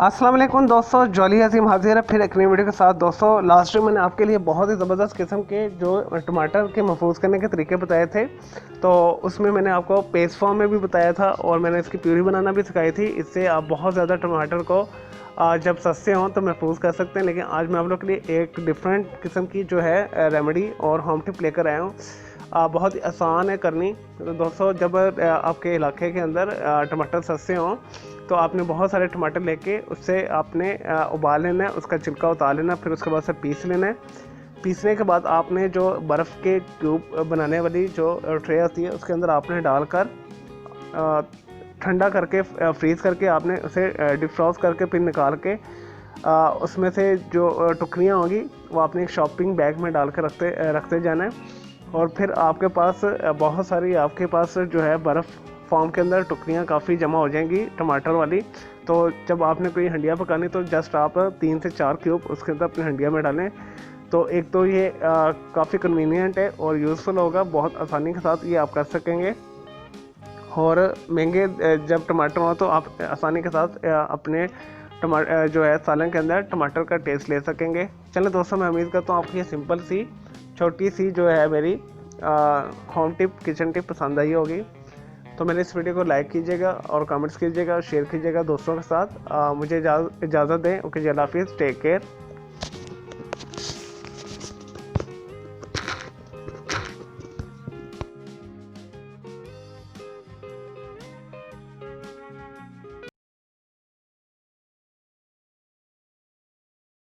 अस्सलाम वालेकुम दोस्तों, जॉली हसीम हाजिर है फिर एक नई वीडियो के साथ। दोस्तों लास्ट में मैंने आपके लिए बहुत ही ज़बरदस्त किस्म के जो टमाटर के महफूज करने के तरीके बताए थे, तो उसमें मैंने आपको पेस्ट फॉर्म में भी बताया था और मैंने इसकी प्यूरी बनाना भी सिखाई थी। इससे आप बहुत ज़्यादा टमाटर को जब सस्ते हों तो महफूज कर सकते हैं। लेकिन आज मैं आप लोग के लिए एक डिफरेंट किस्म की जो है रेमेडी और होम टिप लेकर आया हूँ। बहुत ही आसान है करनी। तो दोस्तों जब आपके इलाके के अंदर टमाटर सस्ते हों तो आपने बहुत सारे टमाटर लेके उससे आपने उबाल लेना है, उसका छिलका उतार लेना, फिर उसके बाद से पीस लेना है। पीसने के बाद आपने जो बर्फ़ के क्यूब बनाने वाली जो ट्रे होती है उसके अंदर आपने डालकर ठंडा करके फ्रीज़ करके आपने उसे डिफ्रॉस्ट करके फिर निकाल के उसमें से जो टुकड़ियाँ होंगी वो आपने एक शॉपिंग बैग में डाल कर रखते जाना है। और फिर आपके पास बहुत सारी आपके पास जो है बर्फ़ फॉर्म के अंदर टुकड़ियाँ काफ़ी जमा हो जाएंगी टमाटर वाली। तो जब आपने कोई हंडिया पकानी तो जस्ट आप 3 से 4 क्यूब उसके अंदर अपनी हंडिया में डालें। तो एक तो ये काफ़ी कन्वीनियंट है और यूज़फुल होगा, बहुत आसानी के साथ ये आप कर सकेंगे। और महंगे जब टमाटर हो तो आप आसानी के साथ अपने टमाटर जो है सालन के अंदर टमाटर का टेस्ट ले सकेंगे। चलो दोस्तों, मैं उम्मीद करता हूँ आपको ये सिंपल सी छोटी सी जो है मेरी होम टिप किचन टिप पसंद आई होगी। तो मेरे इस वीडियो को लाइक कीजिएगा और कमेंट्स कीजिएगा और शेयर कीजिएगा दोस्तों के साथ। मुझे इजाज़त दें। ओके, अल्लाह हाफिज़, टेक केयर।